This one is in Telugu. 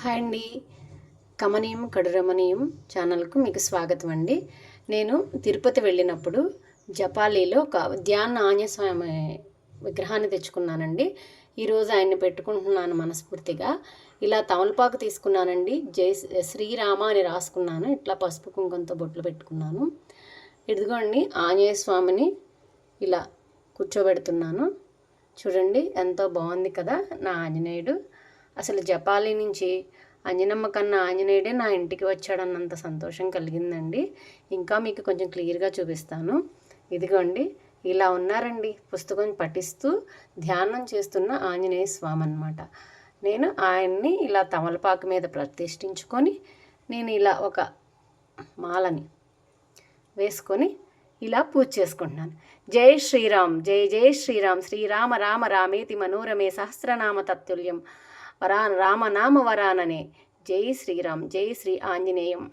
హాయ్ అండి. కమనీయం కడురమణీయం ఛానల్కు మీకు స్వాగతం అండి. నేను తిరుపతి వెళ్ళినప్పుడు జపాలీలో ఒక ధ్యాన ఆంజనేయస్వామి విగ్రహాన్ని తెచ్చుకున్నానండి. ఈరోజు ఆయన్ని పెట్టుకుంటున్నాను మనస్ఫూర్తిగా. ఇలా తమలపాకు తీసుకున్నానండి. జై శ్రీరామ అని రాసుకున్నాను. ఇట్లా పసుపు కుంకుమతో బొట్లు పెట్టుకున్నాను. ఇదిగోండి ఆంజనేయ స్వామిని ఇలా కూర్చోబెడుతున్నాను. చూడండి ఎంతో బాగుంది కదా నా ఆంజనేయుడు. అసలు జపాలి నుంచి అంజనమ్మ కన్నా ఆంజనేయుడే నా ఇంటికి వచ్చాడన్నంత సంతోషం కలిగిందండి. ఇంకా మీకు కొంచెం క్లియర్గా చూపిస్తాను. ఇదిగోండి ఇలా ఉన్నారండి. పుస్తకం పఠిస్తూ ధ్యానం చేస్తున్న ఆంజనేయ స్వామి అన్నమాట. నేను ఆయన్ని ఇలా తమలపాకు మీద ప్రతిష్ఠించుకొని నేను ఇలా ఒక మాలని వేసుకొని ఇలా పూజ చేసుకుంటున్నాను. జై శ్రీరామ్, జై జై శ్రీరామ్, శ్రీరామ రామ రామేతి మనోరమే సహస్రనామ తత్తుల్యం రామనామ వరాననే. జై శ్రీరామ్, జై శ్రీ ఆంజనేయం.